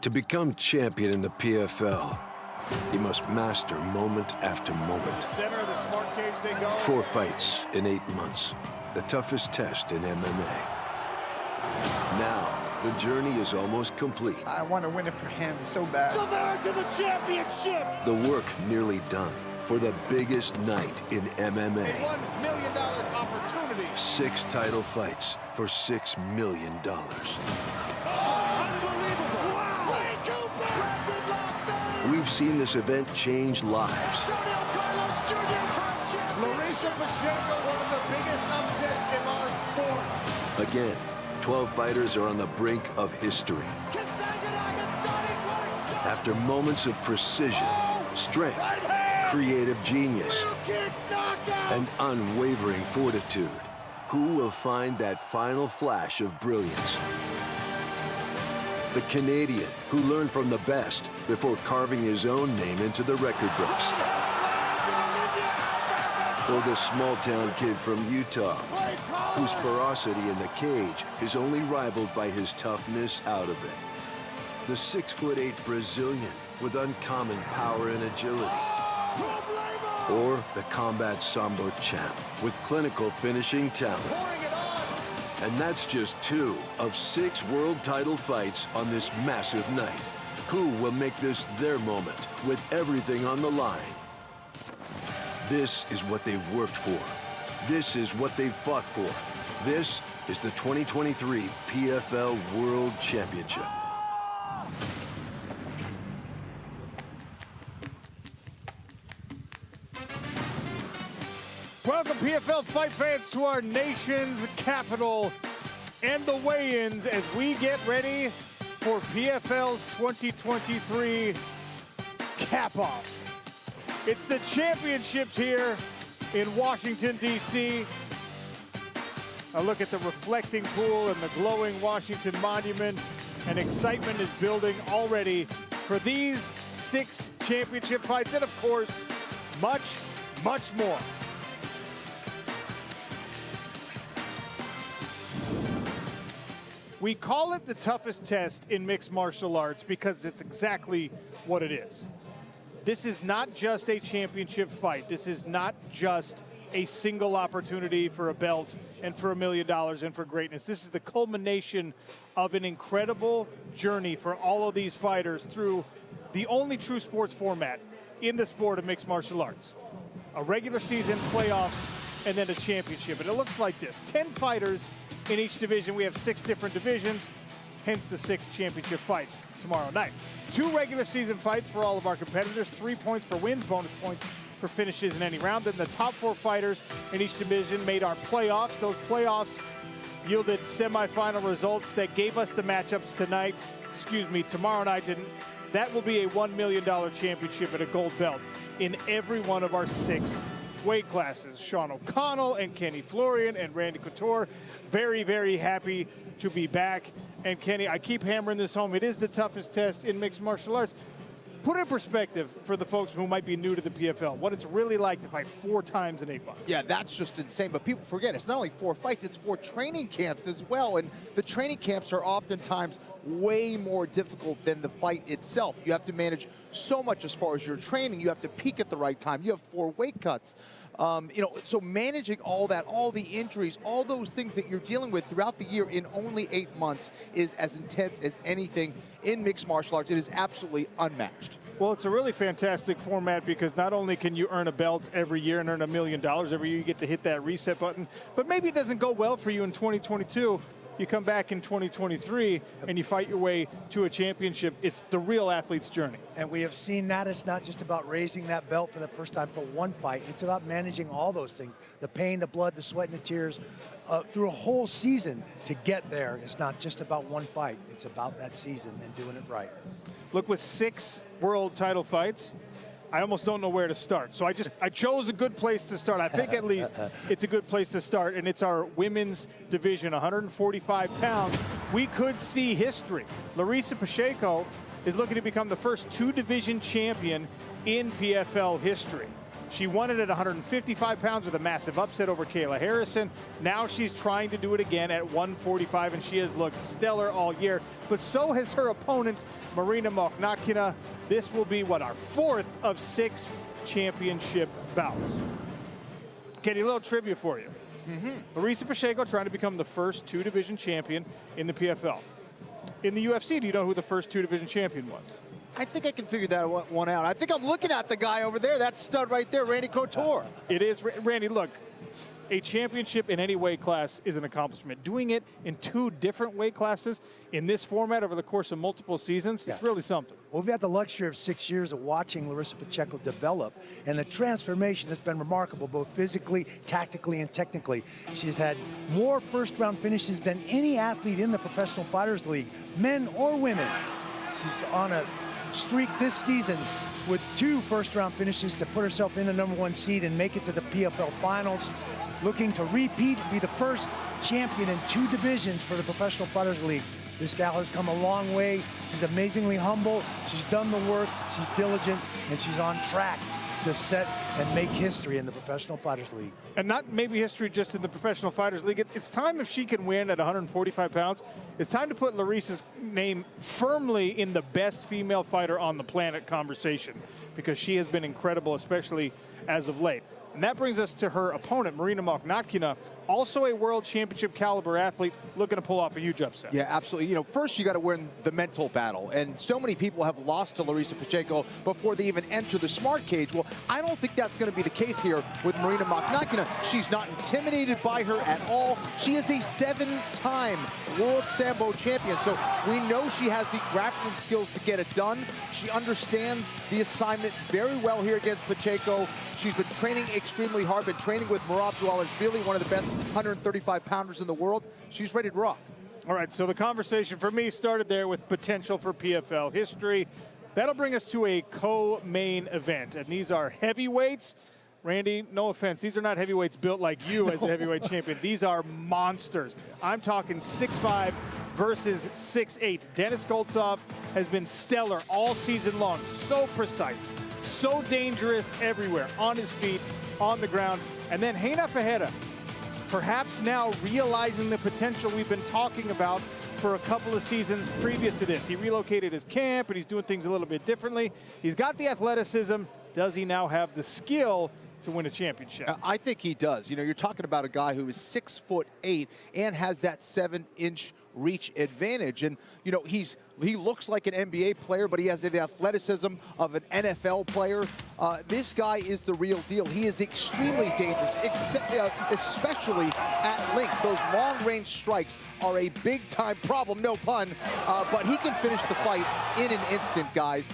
To become champion in the PFL, you must master moment after moment. Center of the smart cage they go. 4 fights in 8 months, the toughest test in MMA. Now, the journey is almost complete. I want to win it for him so bad. So they're to the championship. The work nearly done for the biggest night in MMA. A $1 million opportunity. 6 title fights for $6 million. Unbelievable. Wow. Way too bad. We've seen this event change lives. Larissa Pacheco, one of the biggest upsets in our sport. Again, 12 fighters are on the brink of history. After moments of precision, strength, creative genius, and unwavering fortitude, who will find that final flash of brilliance? The Canadian who learned from the best before carving his own name into the record books. Or the small-town kid from Utah, whose ferocity in the cage is only rivaled by his toughness out of it. The 6'8" Brazilian with uncommon power and agility. Or the combat sambo champ with clinical finishing talent. And that's just 2 of 6 world title fights on this massive night. Who will make this their moment with everything on the line? This is what they've worked for. This is what they've fought for. This is the 2023 PFL World Championship. Welcome, PFL fight fans, to our nation's capital and the weigh-ins as we get ready for PFL's 2023 cap-off. It's the championships here in Washington, D.C. A look at the reflecting pool and the glowing Washington Monument, and excitement is building already for these 6 championship fights, and of course, much, much more. We call it the toughest test in mixed martial arts because it's exactly what it is. This is not just a championship fight. This is not just a single opportunity for a belt and for $1 million and for greatness. This is the culmination of an incredible journey for all of these fighters through the only true sports format in the sport of mixed martial arts. A regular season, playoffs, and then a championship. And it looks like this: 10 fighters in each division. We have 6 different divisions, hence the 6 championship fights tomorrow night. 2 regular season fights for all of our competitors, 3 points for wins, bonus points for finishes in any round. Then the top 4 fighters in each division made our playoffs. Those playoffs yielded semifinal results that gave us the matchups tomorrow night. And that will be a $1 million championship and a gold belt in every one of our 6 weight classes. Sean O'Connell and Kenny Florian and Randy Couture, very, very happy to be back. And Kenny, I keep hammering this home. It is the toughest test in mixed martial arts. Put in perspective for the folks who might be new to the PFL, what it's really like to fight 4 times in 8 months. Yeah, that's just insane. But people forget, it's not only 4 fights, it's 4 training camps as well. And the training camps are oftentimes way more difficult than the fight itself. You have to manage so much as far as your training. You have to peak at the right time. You have 4 weight cuts. So managing all that, all the injuries, all those things that you're dealing with throughout the year in only 8 months is as intense as anything in mixed martial arts. It is absolutely unmatched. Well, it's a really fantastic format because not only can you earn a belt every year and earn $1 million every year, you get to hit that reset button, but maybe it doesn't go well for you in 2022. You come back in 2023 and you fight your way to a championship. It's the real athlete's journey. And we have seen that it's not just about raising that belt for the first time for one fight. It's about managing all those things, the pain, the blood, the sweat, and the tears through a whole season to get there. It's not just about one fight. It's about that season and doing it right. Look, with 6 world title fights, I almost don't know where to start. So I chose a good place to start. I think at least it's a good place to start, and it's our women's division, 145 pounds. We could see history. Larissa Pacheco is looking to become the first 2-division champion in PFL history. She won it at 155 pounds with a massive upset over Kayla Harrison. Now she's trying to do it again at 145, and she has looked stellar all year. but so has her opponent, Marina Moknatkina. This will be, what, our 4th of 6 championship bouts. Kenny, a little trivia for you. Larissa Pacheco trying to become the first 2-division champion in the PFL. In the UFC, do you know who the first 2-division champion was? I think I can figure that one out. I think I'm looking at the guy over there, that stud right there, Randy Couture. It is. Randy, look, a championship in any weight class is an accomplishment. Doing it in 2 different weight classes in this format over the course of multiple seasons, it's really something. Well, we've had the luxury of 6 years of watching Larissa Pacheco develop, and the transformation has been remarkable, both physically, tactically, and technically. She's had more first-round finishes than any athlete in the Professional Fighters League, men or women. She's on a streak this season with 2 first-round finishes to put herself in the #1 seed and make it to the PFL Finals. Looking to repeat, be the first champion in 2 divisions for the Professional Fighters League. This gal has come a long way. She's amazingly humble. She's done the work. She's diligent, and she's on track to set and make history in the Professional Fighters League. And not maybe history just in the Professional Fighters League. It's time, if she can win at 145 pounds, it's time to put Larissa's name firmly in the best female fighter on the planet conversation, because she has been incredible, especially as of late. And that brings us to her opponent, Marina Moknatkina, also a world championship caliber athlete, looking to pull off a huge upset. Yeah, absolutely. You know, first you got to win the mental battle. And so many people have lost to Larissa Pacheco before they even enter the smart cage. Well, I don't think that's going to be the case here with Marina Moknatkina. She's not intimidated by her at all. She is a 7-time world Sambo champion. So we know she has the grappling skills to get it done. She understands the assignment very well here against Pacheco. She's been training extremely hard, been training with Merab Dvalishvili, one of the best 135-pounders in the world. She's ready to rock. All right, so the conversation for me started there with potential for PFL history. That'll bring us to a co-main event, and these are heavyweights. Randy, no offense, these are not heavyweights built like you as a heavyweight champion. These are monsters. I'm talking 6'5" versus 6'8". Denis Goltsov has been stellar all season long, so precise, so dangerous everywhere, on his feet, on the ground. And then Reina Ferreira, perhaps now realizing the potential we've been talking about for a couple of seasons previous to this. He relocated his camp, and he's doing things a little bit differently. He's got the athleticism. Does he now have the skill to win a championship? I think he does. You know, you're talking about a guy who is 6'8" and has that 7-inch reach advantage. And, you know, he looks like an NBA player, but he has the athleticism of an NFL player. This guy is the real deal. He is extremely dangerous, especially at length. Those long-range strikes are a big-time problem, no pun, but he can finish the fight in an instant, guys.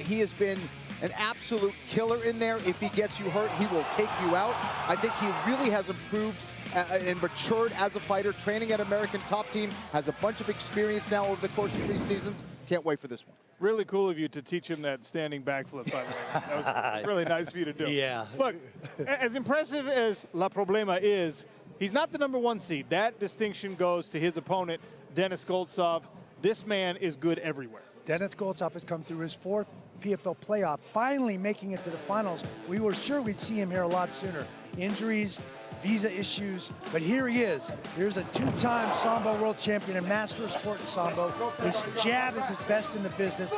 He has been an absolute killer in there. If he gets you hurt, he will take you out. I think he really has improved and matured as a fighter, training at American Top Team, has a bunch of experience now over the course of 3 seasons. Can't wait for this one. Really cool of you to teach him that standing backflip, by the way. That was really nice for you to do. Yeah. Look, as impressive as La Problema is, he's not the #1 seed. That distinction goes to his opponent, Denis Goltsov. This man is good everywhere. Denis Goltsov has come through his 4th PFL playoff, finally making it to the finals. We were sure we'd see him here a lot sooner. Injuries, visa issues, but here he is. Here's a 2-time Sambo world champion and master of sport in Sambo. His jab is his best in the business.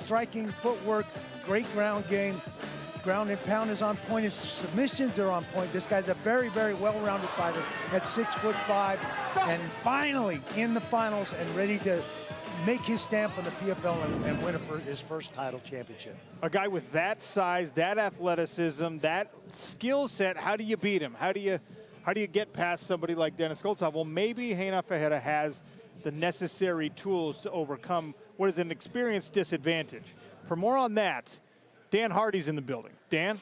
Striking, footwork, great ground game. Ground and pound is on point. His submissions are on point. This guy's a very, very well-rounded fighter at 6'5", and finally in the finals and ready to make his stamp on the PFL and win his first title championship. A guy with that size, that athleticism, that skill set, how do you beat him? How do you get past somebody like Denis Goltsov? Well, maybe Reina Ferreira has the necessary tools to overcome what is an experience disadvantage. For more on that, Dan Hardy's in the building. Dan?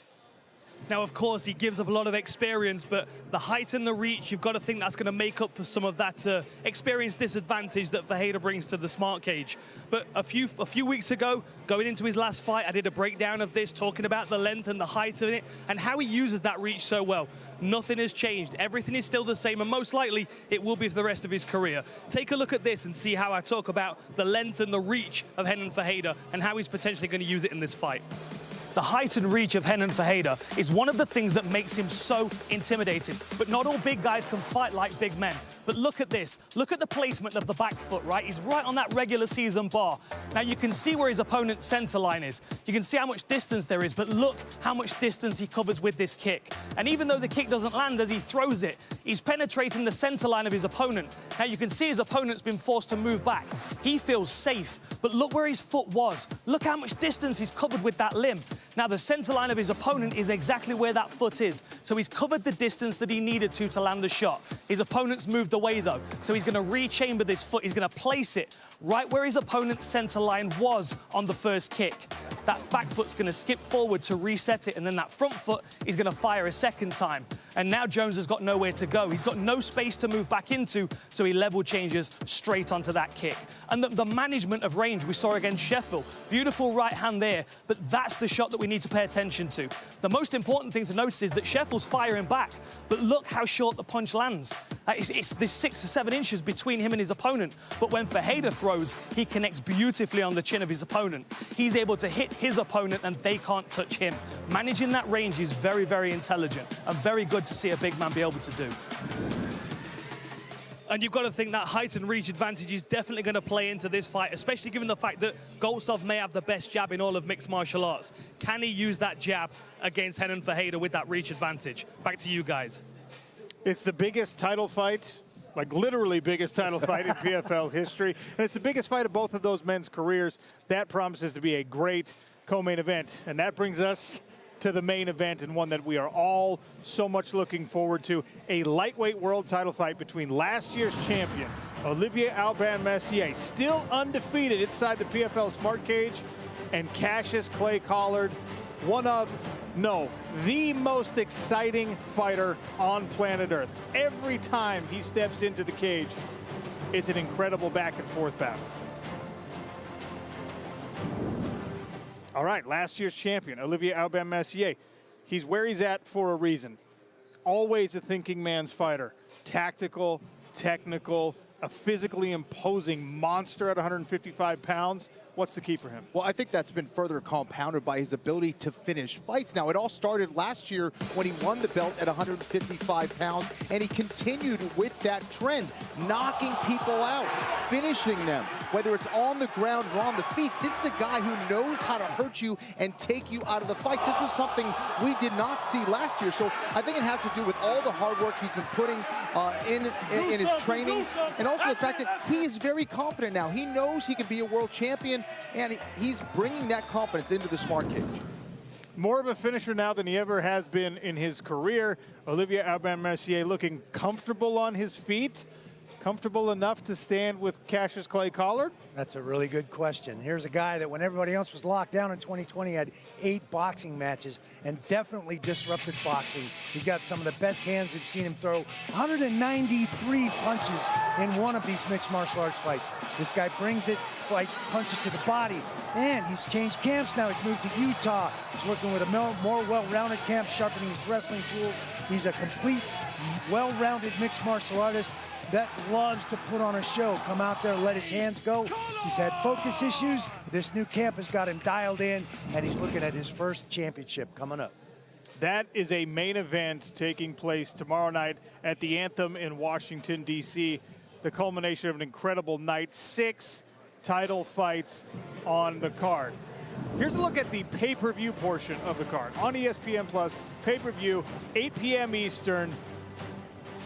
Now, of course, he gives up a lot of experience, but the height and the reach, you've got to think that's going to make up for some of that experience disadvantage that Ferreira brings to the smart cage. But a few weeks ago, going into his last fight, I did a breakdown of this, talking about the length and the height of it, and how he uses that reach so well. Nothing has changed. Everything is still the same, and most likely, it will be for the rest of his career. Take a look at this and see how I talk about the length and the reach of Reina Ferreira and how he's potentially going to use it in this fight. The height and reach of Renan Ferreira is one of the things that makes him so intimidating. But not all big guys can fight like big men. But look at this. Look at the placement of the back foot, right? He's right on that regular season bar. Now, you can see where his opponent's center line is. You can see how much distance there is, but look how much distance he covers with this kick. And even though the kick doesn't land as he throws it, he's penetrating the center line of his opponent. Now, you can see his opponent's been forced to move back. He feels safe, but look where his foot was. Look how much distance he's covered with that limb. Now, the center line of his opponent is exactly where that foot is. So he's covered the distance that he needed to land the shot. His opponent's moved away, though. So he's going to rechamber this foot. He's going to place it right where his opponent's center line was on the first kick. That back foot's going to skip forward to reset it, and then that front foot is going to fire a second time. And now Jones has got nowhere to go. He's got no space to move back into, so he level changes straight onto that kick. And the management of range we saw against Sheffield. Beautiful right hand there, but that's the shot that we need to pay attention to. The most important thing to notice is that Sheffield's firing back, but look how short the punch lands. There's 6 or 7 inches between him and his opponent, but when Ferreira throws, he connects beautifully on the chin of his opponent. He's able to hit his opponent and they can't touch him. Managing that range is very, very intelligent and very good to see a big man be able to do. And you've got to think that height and reach advantage is definitely going to play into this fight, especially given the fact that Goltsov may have the best jab in all of mixed martial arts. Can he use that jab against Renan Ferreira with that reach advantage? Back to you guys. It's the biggest title fight, like literally biggest title fight in PFL history. And it's the biggest fight of both of those men's careers. That promises to be a great co-main event. And that brings us to the main event, and one that we are all so much looking forward to. A lightweight world title fight between last year's champion, Olivier Aubin-Mercier, still undefeated inside the PFL Smart Cage, and Cassius Clay Collard, one of, no, the most exciting fighter on planet Earth. Every time he steps into the cage, it's an incredible back and forth battle. All right, last year's champion, Olivier Aubin-Mercier. He's where he's at for a reason. Always a thinking man's fighter. Tactical, technical, a physically imposing monster at 155 pounds. What's the key for him? Well, I think that's been further compounded by his ability to finish fights. Now, it all started last year when he won the belt at 155 pounds, and he continued with that trend, knocking people out, finishing them, whether it's on the ground or on the feet. This is a guy who knows how to hurt you and take you out of the fight. This was something we did not see last year, so I think it has to do with all the hard work he's been putting in his training, and also the fact that he is very confident now. He knows he can be a world champion, and he's bringing that confidence into the Smart Cage. More of a finisher now than he ever has been in his career. Olivier Aubin-Mercier looking comfortable on his feet. Comfortable enough to stand with Cassius Clay Collard? That's a really good question. Here's a guy that when everybody else was locked down in 2020 had 8 boxing matches and definitely disrupted boxing. He's got some of the best hands. I've seen him throw 193 punches in one of these mixed martial arts fights. This guy brings it, punches to the body, and he's changed camps now. He's moved to Utah. He's working with a more well-rounded camp, sharpening his wrestling tools. He's a complete, well-rounded mixed martial artist that loves to put on a show, come out there, let his hands go. He's had focus issues. This new camp has got him dialed in, and he's looking at his first championship coming up. That is a main event taking place tomorrow night at the Anthem in Washington, D.C. The culmination of an incredible night. 6 title fights on the card. Here's a look at the pay-per-view portion of the card. On ESPN Plus, pay-per-view, 8 p.m. Eastern.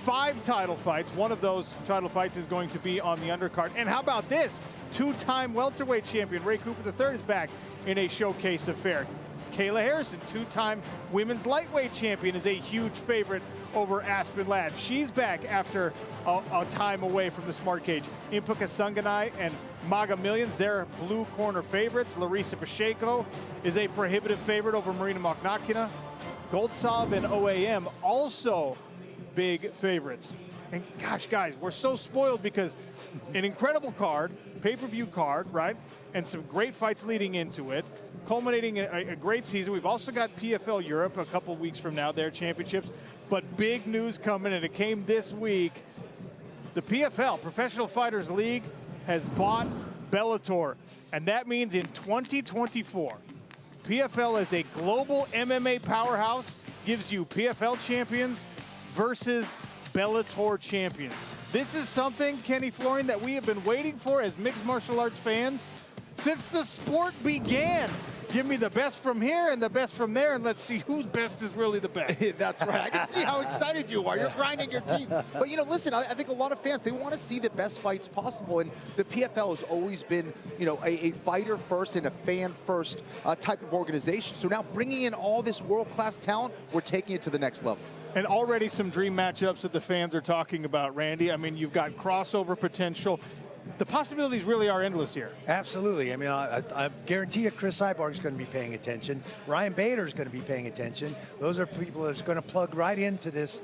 5 title fights. One of those title fights is going to be on the undercard. And how about this? 2-time welterweight champion Ray Cooper III is back in a showcase affair. Kayla Harrison, 2-time women's lightweight champion, is a huge favorite over Aspen Ladd. She's back after a time away from the Smart Cage. Impuka Sanganai and Maga Millions, they're blue corner favorites. Larissa Pacheco is a prohibitive favorite over Marina Mokhnakina. Goltsov and OAM also big favorites. And gosh, guys, we're so spoiled because an incredible card, pay-per-view card, right? And some great fights leading into it, culminating a great season. We've also got PFL Europe a couple weeks from now, their championships. But big news coming, and it came this week. The PFL, Professional Fighters League, has bought Bellator. And that means in 2024, PFL is a global MMA powerhouse, gives you PFL champions versus Bellator champions. This is something, Kenny Florian, that we have been waiting for as mixed martial arts fans since the sport began. Give me the best from here and the best from there, and let's see whose best is really the best. That's right. I can see how excited you are. You're grinding your teeth. But, you know, listen, I think a lot of fans, they want to see the best fights possible. And the PFL has always been, you know, a fighter first and a fan first type of organization. So now bringing in all this world-class talent, we're taking it to the next level. And already some dream matchups that the fans are talking about, Randy. I mean, you've got crossover potential. The possibilities really are endless here. Absolutely. I mean, I guarantee you Chris Cyborg is going to be paying attention. Ryan Bader is going to be paying attention. Those are people that are going to plug right into this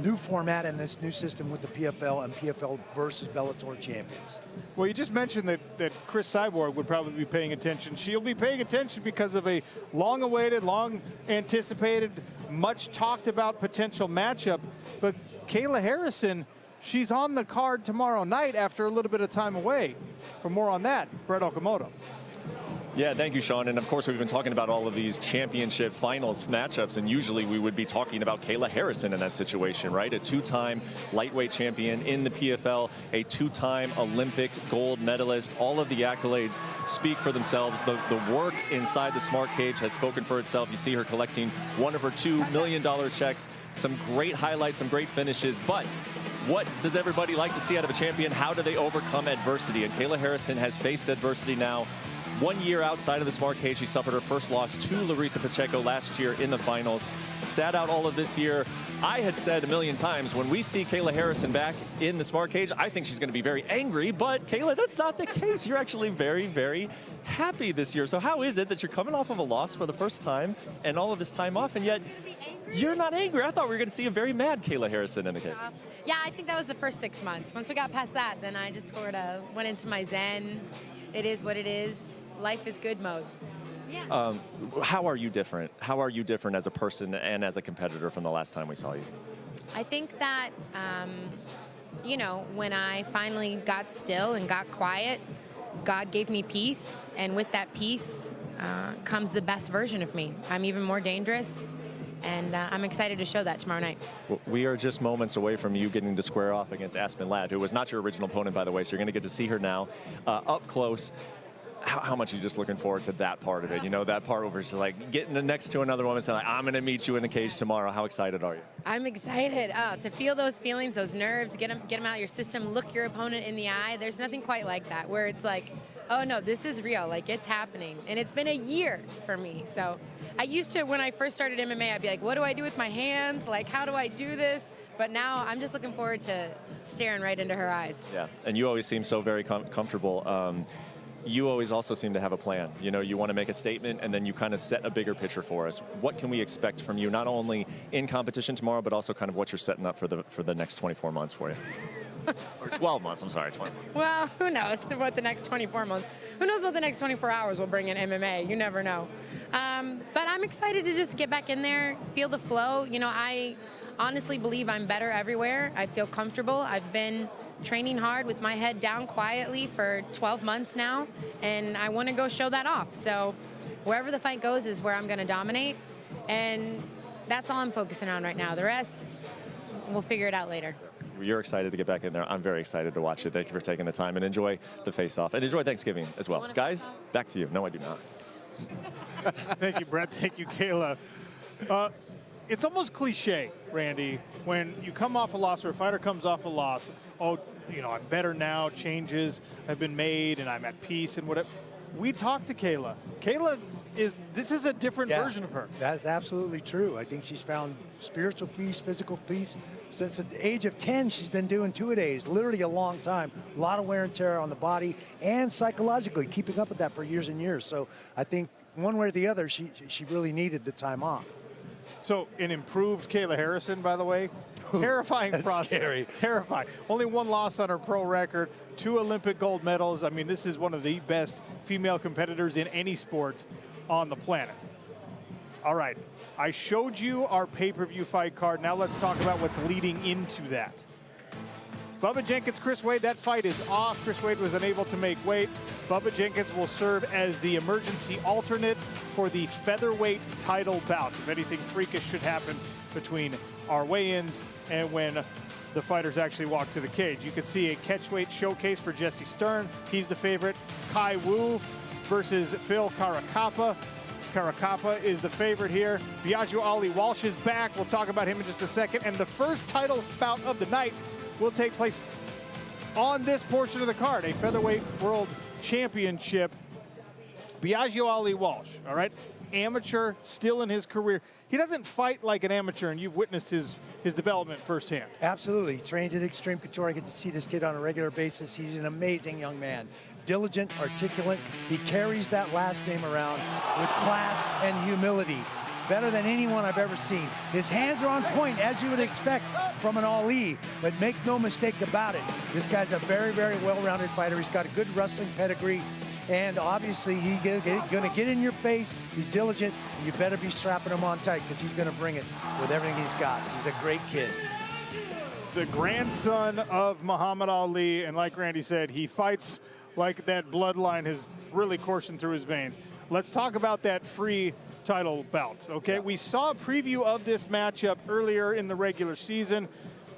new format and this new system with the PFL and PFL versus Bellator champions. Well, you just mentioned that Chris Cyborg would probably be paying attention. She'll be paying attention because of a long-awaited, long-anticipated, much-talked-about potential matchup. But Kayla Harrison, she's on the card tomorrow night after a little bit of time away. For more on that, Brett Okamoto. Yeah, thank you, Sean. And of course, we've been talking about all of these championship finals matchups, and usually we would be talking about Kayla Harrison in that situation, right? A two-time lightweight champion in the PFL, a two-time Olympic gold medalist. All of the accolades speak for themselves. The work inside the Smart Cage has spoken for itself. You see her collecting one of her $2 million checks. Some great highlights, some great finishes, but what does everybody like to see out of a champion? How do they overcome adversity? And Kayla Harrison has faced adversity now. 1 year outside of the Smart Cage, she suffered her first loss to Larissa Pacheco last year in the finals. Sat out all of this year. I had said a million times, when we see Kayla Harrison back in the Smart Cage, I think she's going to be very angry. But Kayla, that's not the case. You're actually very, very happy this year. So how is it that you're coming off of a loss for the first time and all of this time off, and yet you're not angry? I thought we were going to see a very mad Kayla Harrison in the cage. Yeah, I think that was the first 6 months. Once we got past that, then I just sort of went into my zen. It is what it is. Life is good mode. Yeah. How are you different? How are you different as a person and as a competitor from the last time we saw you? I think that, you know, when I finally got still and got quiet, God gave me peace. And with that peace comes the best version of me. I'm even more dangerous. And I'm excited to show that tomorrow night. We are just moments away from you getting to square off against Aspen Ladd, who was not your original opponent, by the way. So you're going to get to see her now up close. How much are you just looking forward to that part of it? You know, that part where it's just like getting next to another woman saying, like, I'm going to meet you in the cage tomorrow. How excited are you? I'm excited to feel those feelings, those nerves, get them out of your system, look your opponent in the eye. There's nothing quite like that, where it's like, oh no, this is real, like it's happening. And it's been a year for me. So I used to, when I first started MMA, I'd be like, what do I do with my hands? Like, how do I do this? But now I'm just looking forward to staring right into her eyes. Yeah, and you always seem so very comfortable. You always also seem to have a plan. You know, you want to make a statement, and then you kind of set a bigger picture for us. What can we expect from you, not only in competition tomorrow, but also kind of what you're setting up for the next 24 months for you? Or 12 months, I'm sorry, 20 months. Well, who knows what the next 24 months, who knows what the next 24 hours will bring in MMA, you never know. But I'm excited to just get back in there, feel the flow. You know, I honestly believe I'm better everywhere. I feel comfortable. I've been training hard with my head down quietly for 12 months now, and I want to go show that off. So wherever the fight goes is where I'm going to dominate, and that's all I'm focusing on right now. The rest, we'll figure it out later. You're excited to get back in there. I'm very excited to watch it. Thank you for taking the time, and enjoy the face-off, and enjoy Thanksgiving as well. Guys, back to you. No, I do not. Thank you, Brett. Thank you, Kayla. It's almost cliche, Randy, when you come off a loss or a fighter comes off a loss. Oh, you know, I'm better now, changes have been made, and I'm at peace and whatever. We talked to Kayla. Kayla this is a different version of her. That's absolutely true. I think she's found spiritual peace, physical peace. Since the age of 10, she's been doing two-a-days, literally a long time. A lot of wear and tear on the body and psychologically, keeping up with that for years and years. So I think one way or the other, she really needed the time off. So an improved Kayla Harrison, by the way. Terrifying process. Scary. Terrifying. Only one loss on her pro record, 2 Olympic gold medals. I mean, this is one of the best female competitors in any sport on the planet. All right, I showed you our pay-per-view fight card. Now let's talk about what's leading into that. Bubba Jenkins, Chris Wade, that fight is off. Chris Wade was unable to make weight. Bubba Jenkins will serve as the emergency alternate for the featherweight title bout. If anything freakish should happen between our weigh-ins and when the fighters actually walk to the cage. You can see a catchweight showcase for Jesse Stern. He's the favorite. Kai Wu versus Phil Caracappa. Caracappa is the favorite here. Biagio Ali Walsh is back. We'll talk about him in just a second. And the first title bout of the night will take place on this portion of the card, a featherweight world championship. Biagio Ali Walsh, all right? Amateur, still in his career. He doesn't fight like an amateur, and you've witnessed his development firsthand. Absolutely. Trained at Extreme Couture. I get to see this kid on a regular basis. He's an amazing young man. Diligent, articulate. He carries that last name around with class and humility. Better than anyone I've ever seen. His hands are on point, as you would expect from an Ali, but make no mistake about it. This guy's a very, very well-rounded fighter. He's got a good wrestling pedigree, and obviously he's gonna get in your face. He's diligent, and you better be strapping him on tight because he's gonna bring it with everything he's got. He's a great kid. The grandson of Muhammad Ali, and like Randy said, he fights like that bloodline has really coursing through his veins. Let's talk about that free title bout, okay? Yeah. We saw a preview of this matchup earlier in the regular season.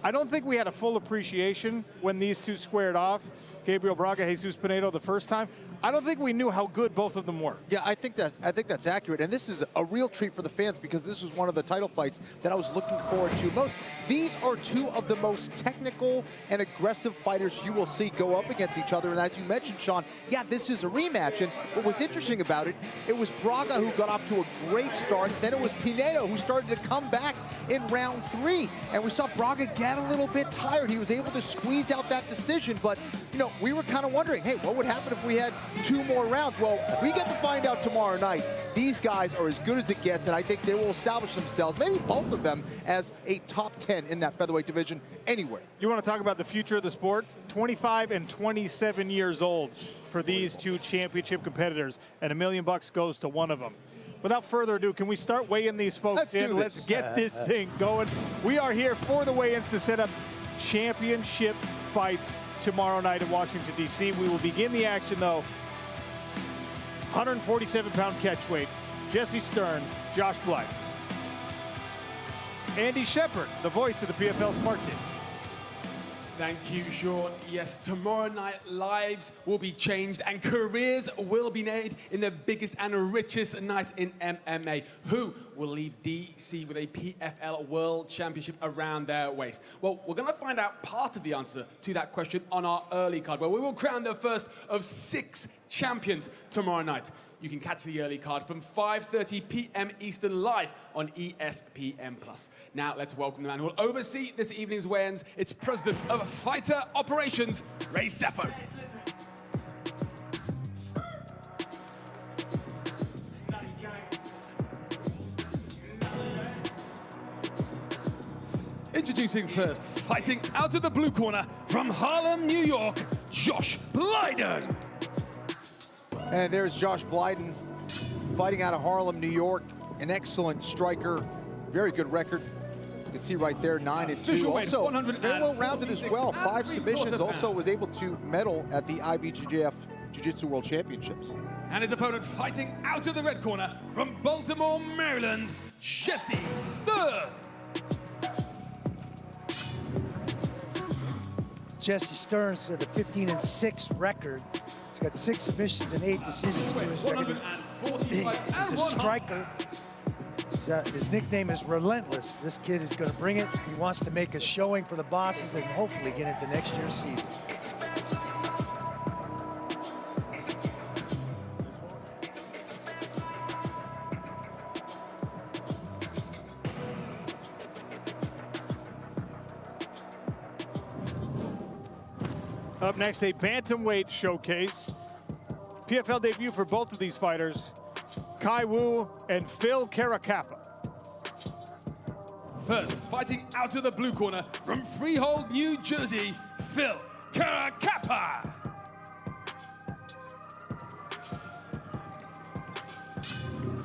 I don't think we had a full appreciation when these two squared off, Gabriel Braga, Jesus Pinedo, the first time. I don't think we knew how good both of them were. Yeah, I think that's accurate, and this is a real treat for the fans because this was one of the title fights that I was looking forward to most. These are two of the most technical and aggressive fighters you will see go up against each other, and as you mentioned, Sean, yeah, this is a rematch, and what was interesting about it, it was Braga who got off to a great start, then it was Pinedo who started to come back in round 3, and we saw Braga get a little bit tired. He was able to squeeze out that decision, but, you know, we were kind of wondering, hey, what would happen if we had 2 more rounds? Well, we get to find out tomorrow night. These guys are as good as it gets, and I think they will establish themselves, maybe both of them, as a top 10 in that featherweight division anywhere. You want to talk about the future of the sport? 25 and 27 years old for these two championship competitors, and $1 million goes to one of them. Without further ado, can we start weighing these folks in? Let's get this thing going. We are here for the weigh-ins to set up championship fights tomorrow night in Washington, D.C. We will begin the action, though. 147-pound catchweight, Jesse Stern, Josh Blythe. Andy Shepard, the voice of the PFL Smart Kid. Thank you, Sean. Yes, tomorrow night lives will be changed and careers will be made in the biggest and richest night in MMA. Who will leave DC with a PFL World Championship around their waist? Well, we're going to find out part of the answer to that question on our early card, where we will crown the first of 6 champions tomorrow night. You can catch the early card from 5:30 p.m. Eastern live on ESPN+. Now, let's welcome the man who will oversee this evening's weigh-ins. It's President of Fighter Operations, Ray Seffo. Introducing first, fighting out of the blue corner from Harlem, New York, Josh Blyden. And there's Josh Blyden fighting out of Harlem, New York. An excellent striker, very good record. You can see right there, 9-2. Also, very well rounded as well. 5 submissions. Also was able to medal at the IBJJF Jiu-Jitsu World Championships. And his opponent fighting out of the red corner from Baltimore, Maryland, Jesse Stern. Jesse Stern's at a 15-6 record. He's got 6 submissions and 8 decisions to his record. He's a striker. His nickname is Relentless. This kid is going to bring it. He wants to make a showing for the bosses and hopefully get into next year's season. Up next, a bantamweight showcase. PFL debut for both of these fighters, Kai Wu and Phil Caracappa. First, fighting out of the blue corner from Freehold, New Jersey, Phil Caracappa.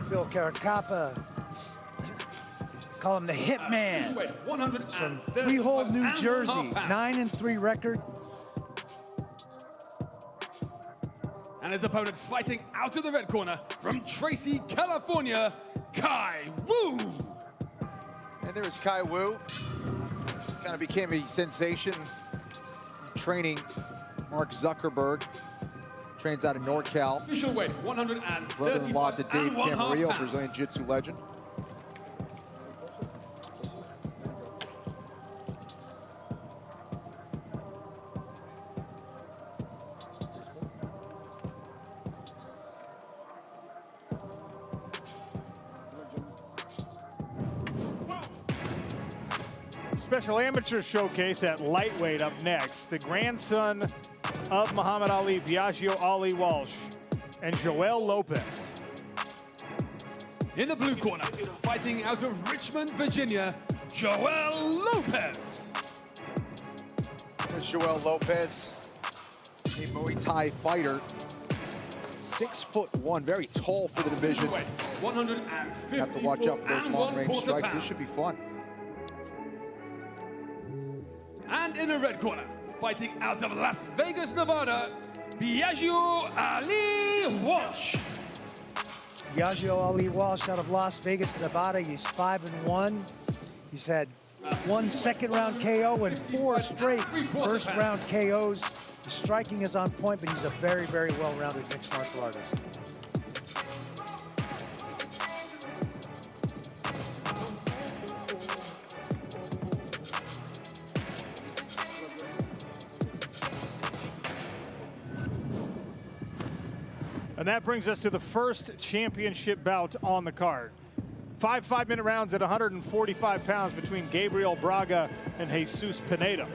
Phil Caracappa call him the Hitman. From 135 Freehold, New and Jersey, 1.5 pounds. 9-3 record. And his opponent fighting out of the red corner from Tracy, California, Kai Wu. And there was Kai Wu. Kind of became a sensation training Mark Zuckerberg. Trains out of NorCal. Official weight, 135 Brother-in-law to Dave and 1/2 Camarillo, pounds. Brazilian Jiu-Jitsu legend. Special amateur showcase at lightweight up next. The grandson of Muhammad Ali, Biagio Ali Walsh, and Joel Lopez. In the blue corner, fighting out of Richmond, Virginia, Joel Lopez. There's Joel Lopez, a Muay Thai fighter. 6'1", very tall for the division. Weight, 150 Have to watch out for those long-range strikes. This should be fun. And in the red corner, fighting out of Las Vegas, Nevada, Biagio Ali Walsh. Biagio Ali Walsh out of Las Vegas, Nevada. He's 5-1. He's had 1 second-round KO and 4 straight first-round KOs. His striking is on point, but he's a very, very well-rounded mixed martial artist. And that brings us to the first championship bout on the card. 5 5-minute rounds at 145 pounds between Gabriel Braga and Jesus Pinedo.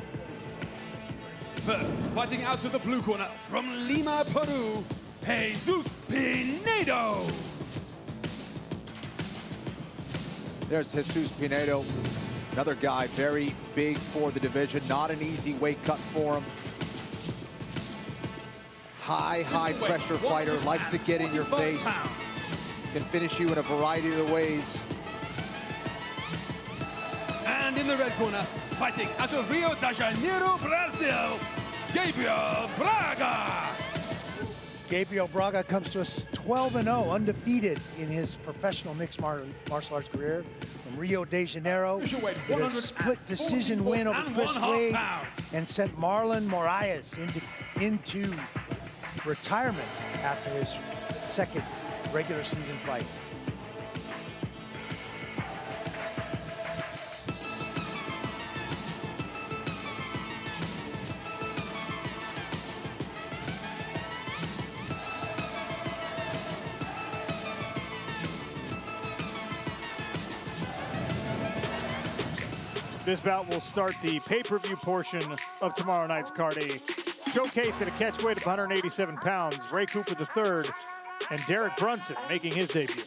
First, fighting out of the blue corner from Lima, Peru, Jesus Pinedo. There's Jesus Pinedo, another guy very big for the division. Not an easy weight cut for him. High pressure fighter, likes to get in your face. Can finish you in a variety of ways. And in the red corner, fighting out of Rio de Janeiro, Brazil, Gabriel Braga. Gabriel Braga comes to us 12-0, undefeated in his professional mixed martial arts career from Rio de Janeiro. Official weight, With a split decision win over Chris 144.5 Wade pounds. and sent Marlon Moraes into retirement after his second regular season fight. This bout will start the pay-per-view portion of tomorrow night's card. A showcase at a catch weight of 187 pounds. Ray Cooper III and Derek Brunson making his debut.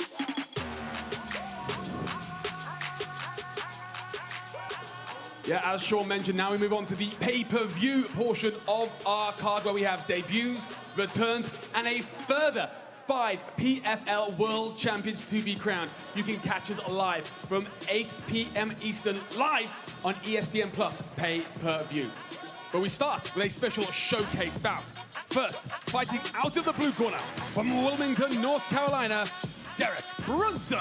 Yeah, as Sean mentioned, now we move on to the pay-per-view portion of our card where we have debuts, returns, and a further 5 PFL World Champions to be crowned. You can catch us live from 8 p.m. Eastern, live on ESPN Plus pay-per-view. But we start with a special showcase bout. First, fighting out of the blue corner from Wilmington, North Carolina, Derek Brunson.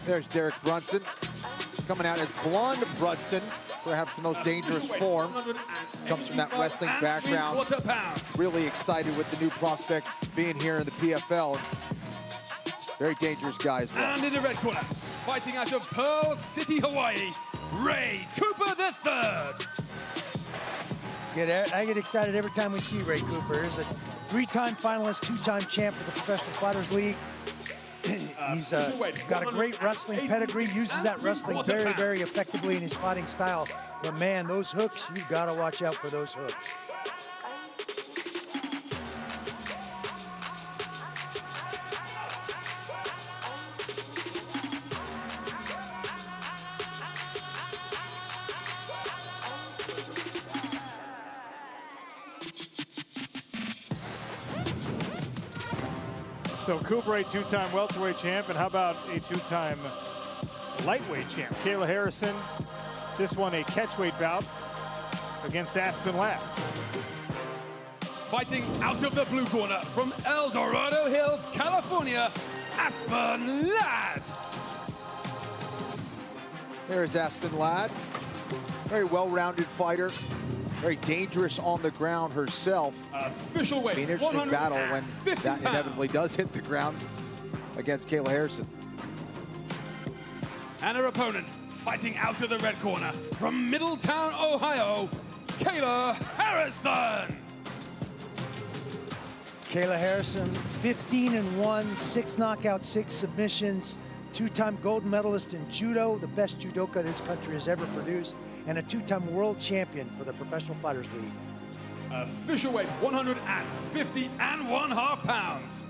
There's Derek Brunson, coming out as Blonde Brunson, perhaps the most dangerous form. Comes from that wrestling background. Really excited with the new prospect being here in the PFL. Very dangerous guy as well. And in the red corner, fighting out of Pearl City, Hawaii, Ray Cooper III. I get excited every time we see Ray Cooper. He's a 3-time finalist, 2-time champ for the Professional Fighters League. He's got a great wrestling pedigree, uses that wrestling very, very effectively in his fighting style. But man, those hooks, you've got to watch out for those hooks. So Cooper, a two-time welterweight champ, and how about a two-time lightweight champ? Kayla Harrison, this one a catchweight bout against Aspen Ladd. Fighting out of the blue corner from El Dorado Hills, California, Aspen Ladd. There's Aspen Ladd. Very well-rounded fighter. Very dangerous on the ground herself. Official weight, Be an interesting battle when 150 that pounds. inevitably does hit the ground against Kayla Harrison. And her opponent, fighting out of the red corner from Middletown, Ohio, Kayla Harrison. Kayla Harrison, 15-1, 6 knockouts, 6 submissions, two-time gold medalist in judo, the best judoka this country has ever produced, and a two-time world champion for the Professional Fighters League. Official weight, 150.5 pounds.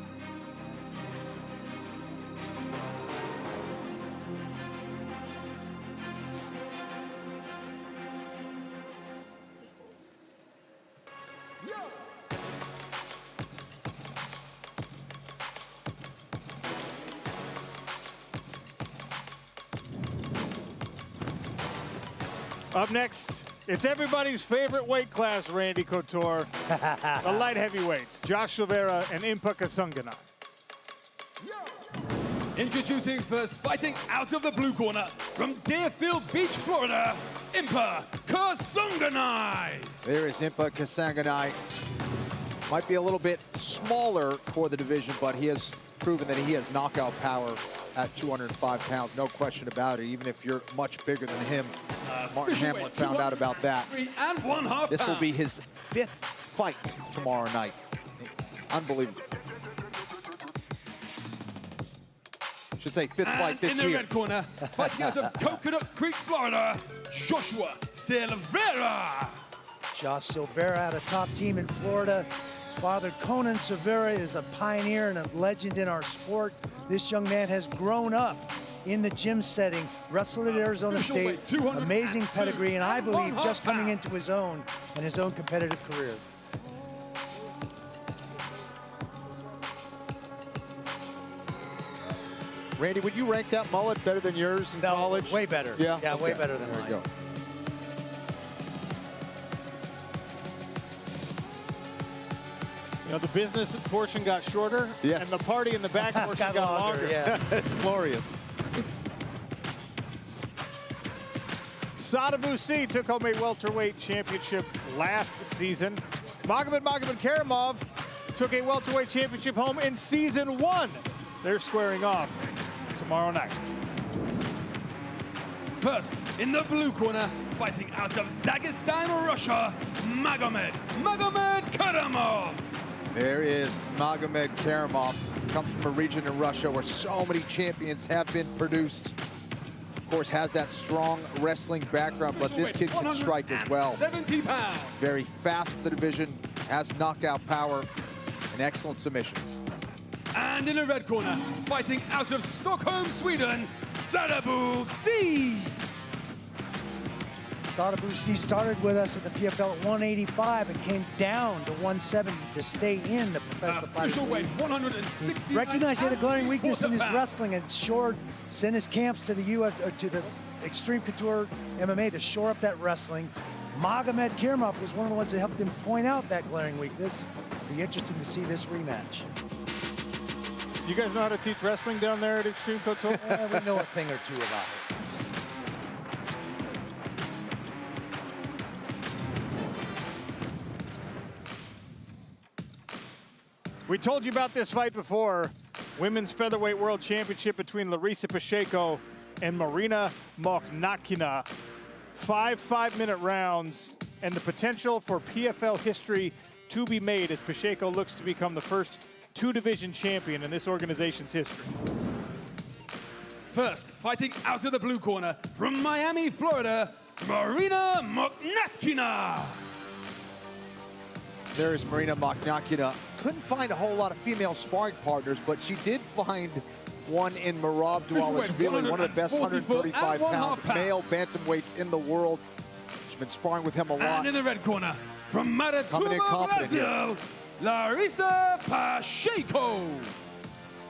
Up next, it's everybody's favorite weight class, Randy Couture. The light heavyweights, Josh Silveira and Impa Kasanganay. Introducing first, fighting out of the blue corner from Deerfield Beach, Florida, Impa Kasanganay. There is Impa Kasanganay. Might be a little bit smaller for the division, but he has proven that he has knockout power at 205 pounds, no question about it, even if you're much bigger than him. Martin Hamlin found out about that. This will be his 5th fight tomorrow night. Unbelievable. Should say 5th fight this in the year. red corner, fighting out of Coconut Creek, Florida, Joshua Silveira. Josh Silveira had a top team in Florida. His father, Conan Silveira, is a pioneer and a legend in our sport. This young man has grown up in the gym setting, wrestled at Arizona State, amazing pedigree, and I believe just coming into his own and his own competitive career. Randy, would you rank that mullet better than yours in college? Way better. Yeah, Yeah, way okay. better than There mine. you go. You know, the business portion got shorter, Yes. and the party in the back portion got longer. Yeah. It's glorious. Sadabusi took home a welterweight championship last season. Magomed Karamov took a welterweight championship home in season 1. They're squaring off tomorrow night. First, in the blue corner, fighting out of Dagestan, Russia, Magomed Karamov. There is Magomed Karamov. Comes from a region in Russia where so many champions have been produced. Of course, has that strong wrestling background, but this kid can strike as well. 70 pounds. Very fast for the division, has knockout power, and excellent submissions. And in the red corner, fighting out of Stockholm, Sweden, Sadabusi. Sadabusi started with us at the PFL at 185 and came down to 170 to stay in the Professional Fighters Official weight, League. 160. Recognized he had a glaring weakness in his wrestling and sent his camps to the to the Extreme Couture MMA to shore up that wrestling. Magomed Karamov was one of the ones that helped him point out that glaring weakness. Be interesting to see this rematch. You guys know how to teach wrestling down there at Extreme Couture? Yeah, we know a thing or two about it. We told you about this fight before. Women's Featherweight World Championship between Larissa Pacheco and Marina Moknatkina. 5 5-minute rounds and the potential for PFL history to be made as Pacheco looks to become the first 2-division champion in this organization's history. First, fighting out of the blue corner from Miami, Florida, Marina Moknatkina. There is Marina Moknatkina. Couldn't find a whole lot of female sparring partners, but she did find one in Merab Dvalishvili, one of the best 135-pound male bantamweights in the world. She's been sparring with him a lot. And in the red corner, from Coming in Marituba, confident here. Brazil, Larissa Pacheco.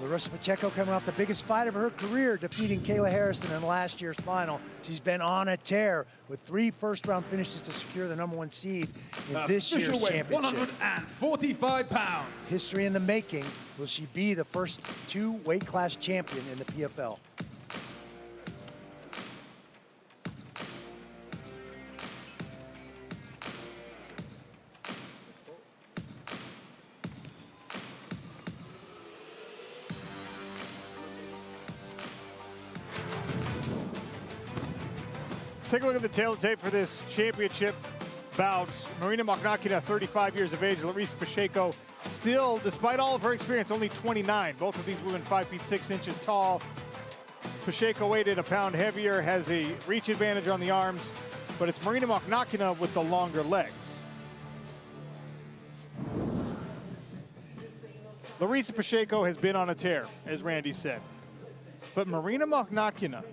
Larissa Pacheco coming off the biggest fight of her career, defeating Kayla Harrison in last year's final. She's been on a tear with 3 first-round finishes to secure the #1 seed in this year's championship. 145 pounds. History in the making. Will she be the first 2 weight class champion in the PFL? Take a look at the tail tape for this championship bout. Marina Mokhnakina, 35 years of age. Larissa Pacheco, still, despite all of her experience, only 29. Both of these women 5 feet 6 inches tall. Pacheco weighted a pound heavier, has a reach advantage on the arms, but it's Marina Mokhnakina with the longer legs. Larissa Pacheco has been on a tear, as Randy said. But Marina Mokhnakina,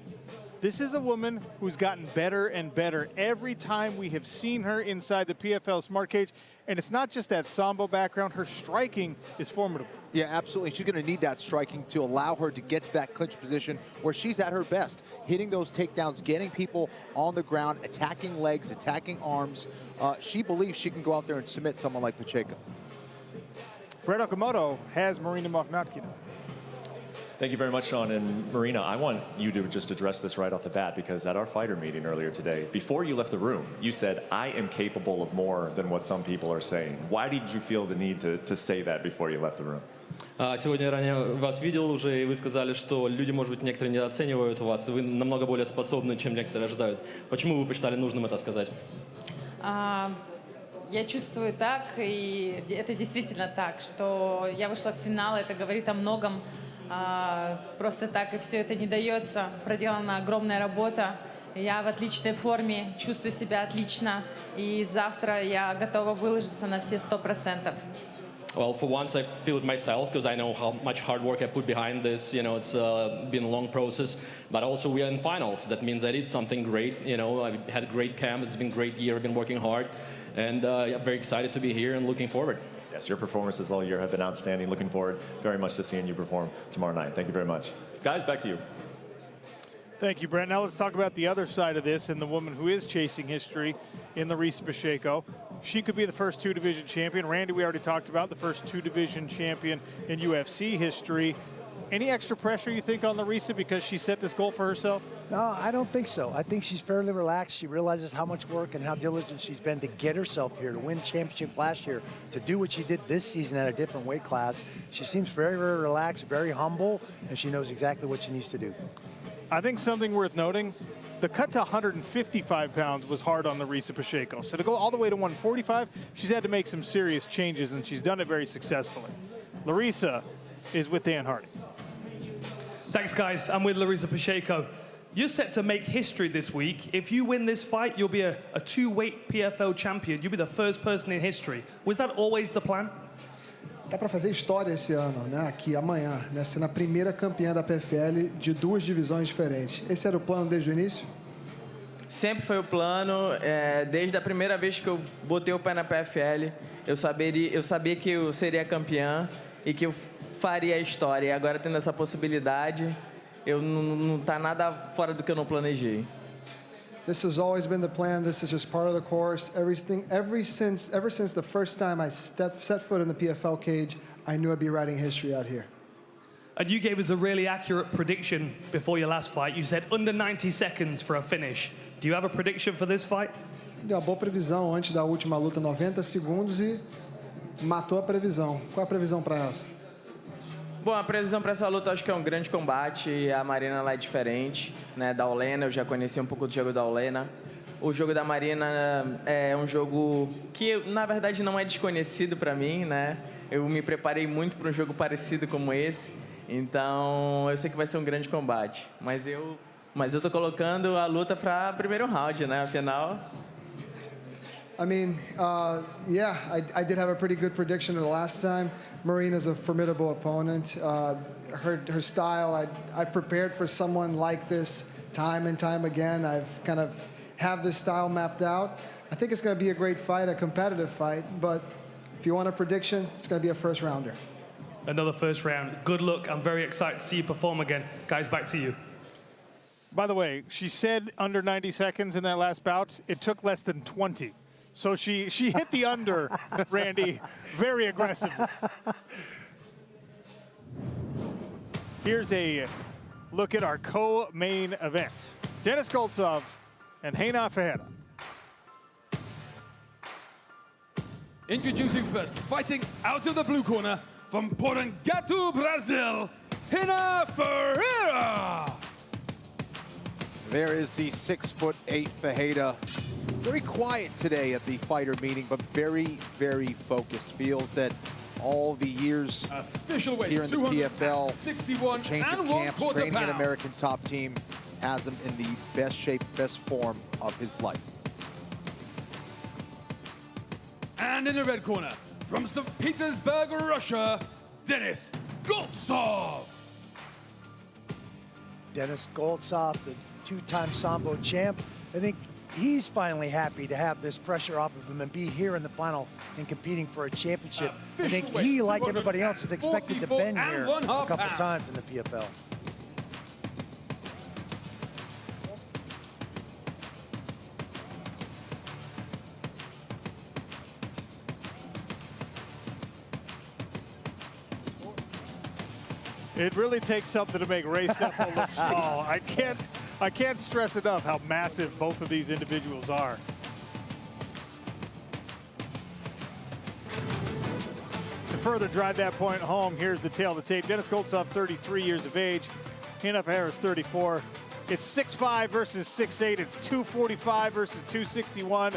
this is a woman who's gotten better and better every time we have seen her inside the PFL Smart Cage. And it's not just that Sambo background, her striking is formidable. Yeah, absolutely. She's going to need that striking to allow her to get to that clinch position where she's at her best, hitting those takedowns, getting people on the ground, attacking legs, attacking arms. She believes she can go out there and submit someone like Pacheco. Brett Okamoto has Marina Mokhnakina. Thank you very much, Sean. And Marina, I want you to just address this right off the bat, because at our fighter meeting earlier today, before you left the room, you said, I am capable of more than what some people are saying. Why did you feel the need to say that before you left the room? Сегодня ранее вас видел уже, и вы сказали, что люди, может быть, некоторые недооценивают вас, и вы намного более способны, чем некоторые ожидают. Почему вы посчитали нужным это сказать? Я чувствую так, и это действительно так, что я вышла в финал, это говорит о многом. Просто так и все это не дается. Проделана огромная работа. Я в отличной форме, чувствую себя отлично. И завтра я готова выложиться на все 100%. Well, for once, I feel it myself because I know how much hard work I put behind this. You know, it's been a long process, but also we are in finals. That means I did something great. You know, I've had a great camp. It's been a great year. I've been working hard, and I'm very excited to be here and looking forward. Yes, your performances all year have been outstanding. Looking forward very much to seeing you perform tomorrow night. Thank you very much. Guys, back to you. Thank you, Brent. Now let's talk about the other side of this and the woman who is chasing history in Larissa Pacheco. She could be the first 2-division champion. Randy, we already talked about, the first 2-division champion in UFC history. Any extra pressure, you think, on Larissa because she set this goal for herself? No, I don't think so. I think she's fairly relaxed. She realizes how much work and how diligent she's been to get herself here, to win championship last year, to do what she did this season at a different weight class. She seems very, very relaxed, very humble, and she knows exactly what she needs to do. I think something worth noting, the cut to 155 pounds was hard on Larissa Pacheco. So to go all the way to 145, she's had to make some serious changes, and she's done it very successfully. Larissa is with Dan Hardy. Thanks, guys. I'm with Larissa Pacheco. You're set to make history this week. If you win this fight, you'll be a 2-weight PFL champion. You'll be the first person in history. Was that always the plan? Dá para fazer história esse ano, né? Aqui amanhã, né? Sendo a primeira campeã da PFL de 2 divisões diferentes. Esse era o plano desde o início? Sempre foi o plano. Desde a primeira vez que eu botei o pé na PFL, eu sabia que eu seria campeã e que eu faria a história. E agora, tendo essa possibilidade, não tá nada fora do que eu não planejei. This has always been the plan. This is just part of the course. Ever since the first time I set foot in the PFL cage, I knew I'd be writing history out here. And you gave us a really accurate prediction before your last fight. You said under 90 seconds for a finish. Do you have a prediction for this fight? Deu uma boa previsão antes da última luta, 90 segundos, e matou a previsão. Qual a previsão para essa? Bom, a previsão para essa luta acho que é um grande combate. A Marina ela é diferente, né, da Olena. Eu já conheci um pouco do jogo da Olena. O jogo da Marina é um jogo que, na verdade, não é desconhecido para mim, né? Eu me preparei muito para um jogo parecido como esse. Então, eu sei que vai ser um grande combate. Mas eu tô colocando a luta para primeiro round, né? Afinal... I mean, yeah, I did have a pretty good prediction the last time. Marina's a formidable opponent. Her style, I prepared for someone like this time and time again. I've kind of have this style mapped out. I think it's going to be a great fight, a competitive fight, but if you want a prediction, it's going to be a first rounder. Another first round. Good luck. I'm very excited to see you perform again. Guys, back to you. By the way, she said under 90 seconds in that last bout. It took less than 20. So she hit the under, Randy, very aggressively. Here's a look at our co-main event. Denis Goltsov and Reina Ferreira. Introducing first, fighting out of the blue corner from Porangatu, Brazil, Reina Ferreira. There is the 6'8" Ferreira. Very quiet today at the fighter meeting, but very, very focused. Feels that all the years here in the PFL, change of camps, training an American top team, has him in the best shape, best form of his life. And in the red corner, from St. Petersburg, Russia, Denis Goltsov. Denis Goltsov, the two-time Sambo champ. I think he's finally happy to have this pressure off of him and be here in the final and competing for a championship. I think he, like everybody else, is expected to bend here a couple times in the PFL. It really takes something to make Ray Sefo look small. I can't stress enough how massive both of these individuals are. To further drive that point home, here's the tail of the tape. Denis Goltsov, 33 years of age. Reina Ferreira is 34. It's 6'5" versus 6'8". It's 245 versus 261.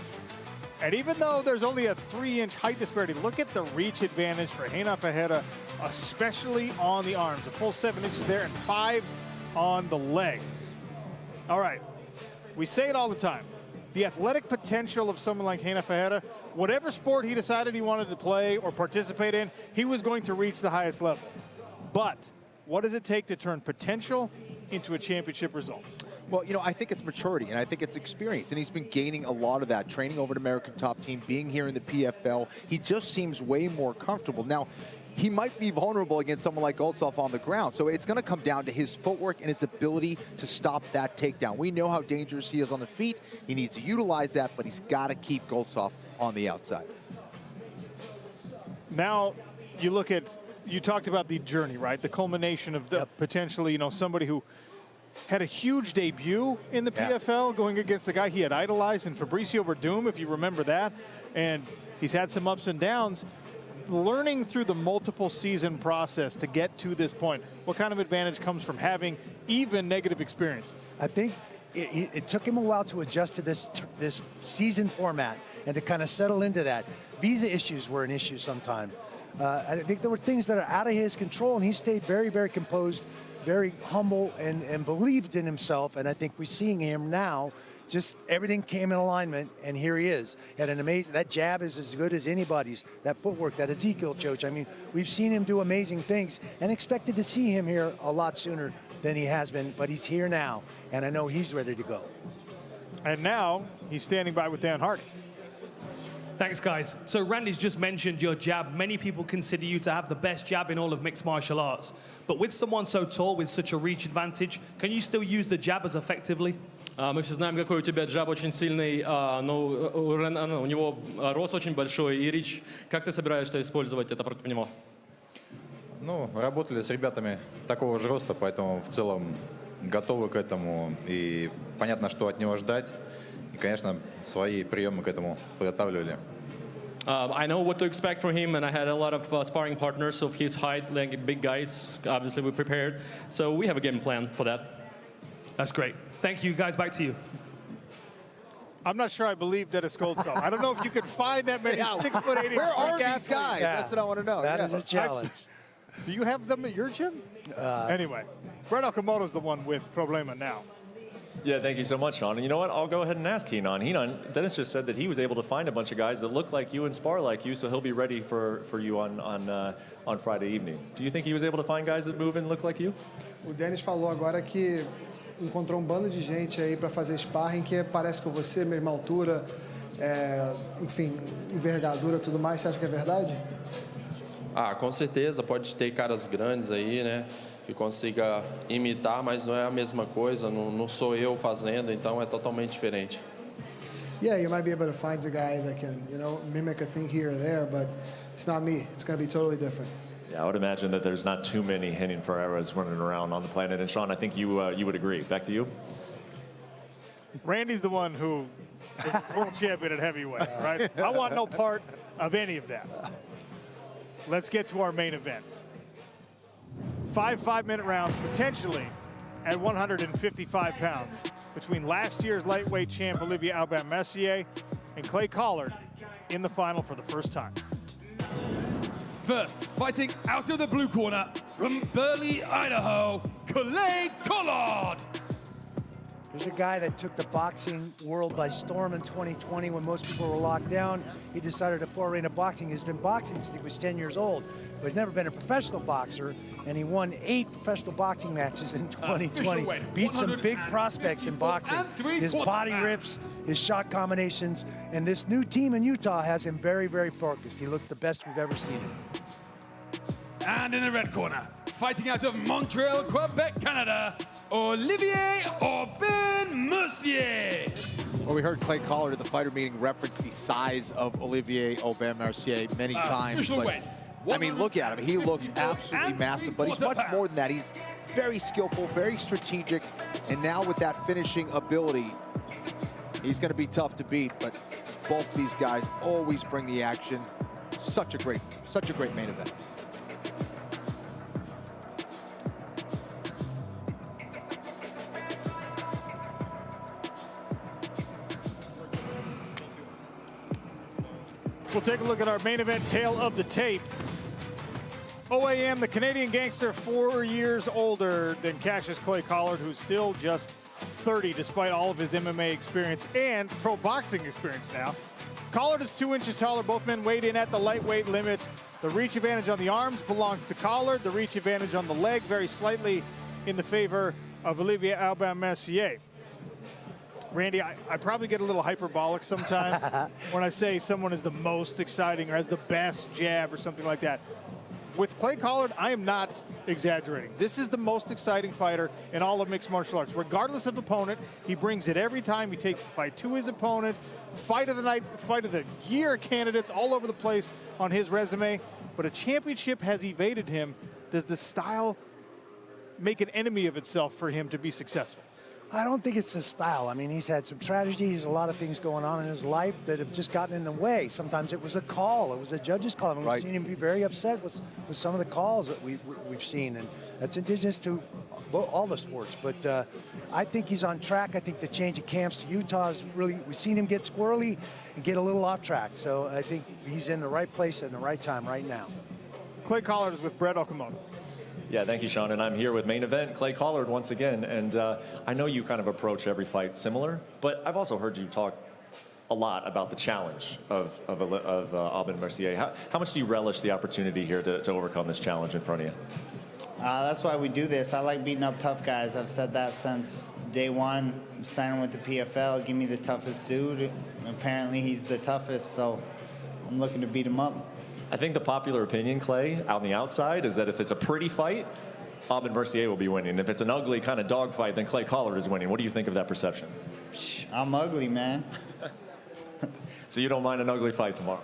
And even though there's only a 3-inch height disparity, look at the reach advantage for Reina Ferreira, especially on the arms. A full 7 inches there and 5 on the legs. All right, we say it all the time. The athletic potential of someone like Reina Ferreira, whatever sport he decided he wanted to play or participate in, he was going to reach the highest level. But what does it take to turn potential into a championship result? Well, you know, I think it's maturity and I think it's experience. And he's been gaining a lot of that, training over at American Top Team, being here in the PFL. He just seems way more comfortable. Now, he might be vulnerable against someone like Goltsov on the ground. So it's going to come down to his footwork and his ability to stop that takedown. We know how dangerous he is on the feet. He needs to utilize that, but he's got to keep Goltsov on the outside. Now, you look at, you talked about the journey, right? The culmination of the potentially, you know, somebody who had a huge debut in the PFL going against the guy he had idolized in Fabricio Verdum, if you remember that. And he's had some ups and downs. Learning through the multiple season process to get to this point, what kind of advantage comes from having even negative experiences? I think it took him a while to adjust to this season format and to kind of settle into that. Visa issues were an issue sometimes. I think there were things that are out of his control, and he stayed very, very composed, very humble, and believed in himself. And I think we're seeing him now, just everything came in alignment, and here he is. Had an amazing, that jab is as good as anybody's, that footwork, that Ezekiel choke. I mean, we've seen him do amazing things and expected to see him here a lot sooner than he has been, but he's here now, and I know he's ready to go. And now he's standing by with Dan Hardy. Thanks, guys. So Randy's just mentioned your jab. Many people consider you to have the best jab in all of mixed martial arts. But with someone so tall, with such a reach advantage, can you still use the jab as effectively? Мы все знаем, какой у тебя джаб очень сильный, но у него рост очень большой и рич. Как ты собираешься использовать это против него? Ну, работали с ребятами такого же роста, поэтому в целом готовы к этому. И понятно, что от него ждать. И, конечно, свои приемы к этому подготавливали. I know what to expect from him, and I had a lot of sparring partners of his height, like big guys. Obviously, we prepared. So we have a game plan for that. That's great. Thank you, guys. Back to you. I'm not sure I believe Denis Goltsov. I don't know if you could find that many 6'8" Where are these guys? That's what I want to know. That is a challenge. Do you have them at your gym? Anyway, Brett Okamoto's the one with Problema now. Yeah, thank you so much, Sean. And you know what? I'll go ahead and ask Heenan. Heenan, Denis just said that he was able to find a bunch of guys that look like you and spar like you, so he'll be ready for you on Friday evening. Do you think he was able to find guys that move and look like you? O Denis falou agora que encontrou bando de gente aí para fazer sparring que parece com você, mesma altura, enfim, envergadura, tudo mais. Você acha que é verdade? Com certeza, pode ter caras grandes aí, né? Que consiga imitar, mas não é a mesma coisa, não sou eu fazendo, então é totalmente diferente. Yeah, you might be able to find a guy that can, mimic a thing here or there, but it's not me. It's going to be totally different. Yeah, I would imagine that there's not too many Renin Ferreiras running around on the planet. And Sean, I think you would agree. Back to you. Randy's the one who was world champion at heavyweight, right? I want no part of any of that. Let's get to our main event. 5 5-minute rounds, potentially at 155 pounds, between last year's lightweight champ Olivier Aubin-Mercier and Clay Collard in the final for the first time. First, fighting out of the blue corner from Burley, Idaho, Clay Collard. There's a guy that took the boxing world by storm in 2020 when most people were locked down. He decided to foray into boxing. He's been boxing since he was 10 years old, but he's never been a professional boxer, and he won 8 professional boxing matches in 2020. Beat some big prospects in boxing. His body rips, his shot combinations, and this new team in Utah has him very, very focused. He looked the best we've ever seen him. And in the red corner, fighting out of Montreal, Quebec, Canada, Olivier Aubin-Mercier. Well, we heard Clay Collard at the fighter meeting reference the size of Olivier Aubin-Mercier many times. But, I mean, look at him. He looks absolutely massive, but he's much more than that. He's very skillful, very strategic, and now with that finishing ability, he's going to be tough to beat. But both these guys always bring the action. Such a great main event. We'll take a look at our main event tail of the tape. OAM, the Canadian gangster, 4 years older than Cassius Clay Collard, who's still just 30 despite all of his MMA experience and pro boxing experience now. Collard is 2 inches taller. Both men weighed in at the lightweight limit. The reach advantage on the arms belongs to Collard. The reach advantage on the leg very slightly in the favor of Olivier Aubin-Mercier. Randy, I probably get a little hyperbolic sometimes when I say someone is the most exciting or has the best jab or something like that. With Clay Collard, I am not exaggerating. This is the most exciting fighter in all of mixed martial arts. Regardless of opponent, he brings it every time. He takes the fight to his opponent. Fight of the night, fight of the year candidates all over the place on his resume. But a championship has evaded him. Does the style make an enemy of itself for him to be successful? I don't think it's his style. I mean, he's had some tragedies, a lot of things going on in his life that have just gotten in the way. Sometimes it was a call, it was a judge's call. I mean, we've seen him be very upset with some of the calls that we've seen, and that's indigenous to all the sports. But I think he's on track. I think the change of camps to Utah is really, we've seen him get squirrely and get a little off track. So I think he's in the right place at the right time right now. Clay Collard is with Brett Okamoto. Yeah, thank you, Sean. And I'm here with main event Clay Collard once again. And I know you kind of approach every fight similar, but I've also heard you talk a lot about the challenge of Aubin-Mercier. How much do you relish the opportunity here to overcome this challenge in front of you? That's why we do this. I like beating up tough guys. I've said that since day one, signing with the PFL. Give me the toughest dude. Apparently, he's the toughest, so I'm looking to beat him up. I think the popular opinion, Clay, on the outside, is that if it's a pretty fight, Aubin-Mercier will be winning. If it's an ugly kind of dog fight, then Clay Collard is winning. What do you think of that perception? I'm ugly, man. So you don't mind an ugly fight tomorrow?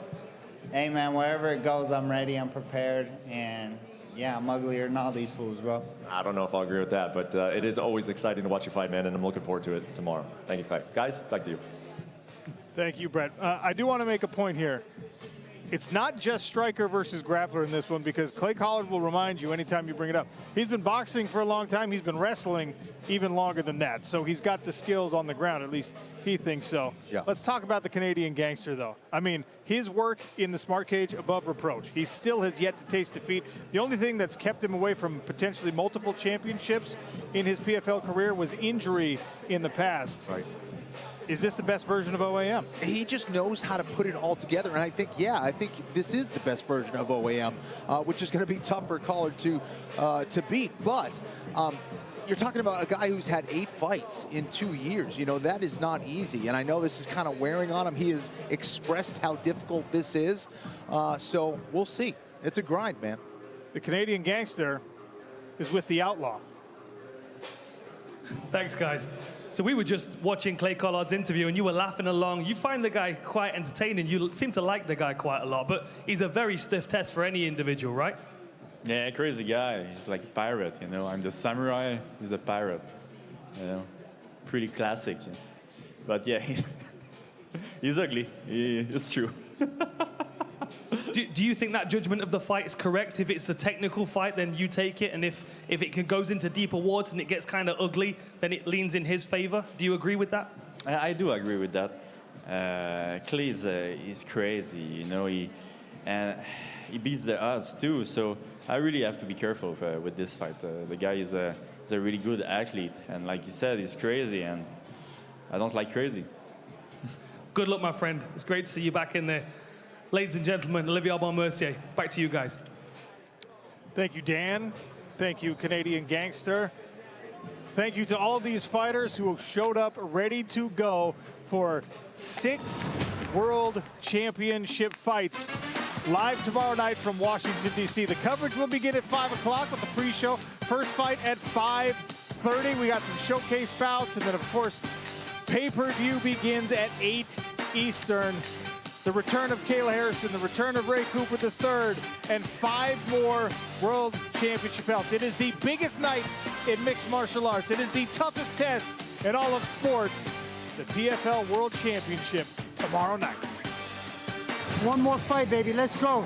Hey, man, wherever it goes, I'm ready, I'm prepared, and yeah, I'm uglier than all these fools, bro. I don't know if I'll agree with that, but it is always exciting to watch you fight, man, and I'm looking forward to it tomorrow. Thank you, Clay. Guys, back to you. Thank you, Brett. I do want to make a point here. It's not just striker versus grappler in this one, because Clay Collard will remind you anytime you bring it up. He's been boxing for a long time. He's been wrestling even longer than that. So he's got the skills on the ground, at least he thinks so. Yeah. Let's talk about the Canadian gangster, though. I mean, his work in the smart cage above reproach. He still has yet to taste defeat. The only thing that's kept him away from potentially multiple championships in his PFL career was injury in the past. Right. Is this the best version of OAM? He just knows how to put it all together, and I think this is the best version of OAM, which is going to be tough for Collard to beat. But you're talking about a guy who's had 8 fights in 2 years. You know, that is not easy, and I know this is kind of wearing on him. He has expressed how difficult this is, so we'll see. It's a grind, man. The Canadian gangster is with the outlaw. Thanks, guys. So we were just watching Clay Collard's interview, and you were laughing along. You find the guy quite entertaining. You seem to like the guy quite a lot, but he's a very stiff test for any individual, right? Yeah, crazy guy. He's like a pirate, you know. I'm the samurai, he's a pirate, you know. Pretty classic. But yeah, he's ugly. It's true. Do you think that judgment of the fight is correct? If it's a technical fight, then you take it, and if it goes into deeper waters and it gets kind of ugly, then it leans in his favor? Do you agree with that? I do agree with that. Clay is crazy, you know. He beats the odds too, so I really have to be careful with this fight. The guy is a really good athlete, and like you said, he's crazy, and I don't like crazy. Good luck, my friend. It's great to see you back in there. Ladies and gentlemen, Olivier Aubin-Mercier, back to you guys. Thank you, Dan. Thank you, Canadian Gangster. Thank you to all of these fighters who showed up ready to go for 6 World Championship fights. Live tomorrow night from Washington, D.C. The coverage will begin at 5 o'clock with the pre-show. First fight at 5:30. We got some showcase bouts, and then, of course, pay-per-view begins at 8 Eastern. The return of Kayla Harrison, the return of Ray Cooper III, and 5 more World Championship belts. It is the biggest night in mixed martial arts. It is the toughest test in all of sports. The PFL World Championship tomorrow night. One more fight, baby. Let's go.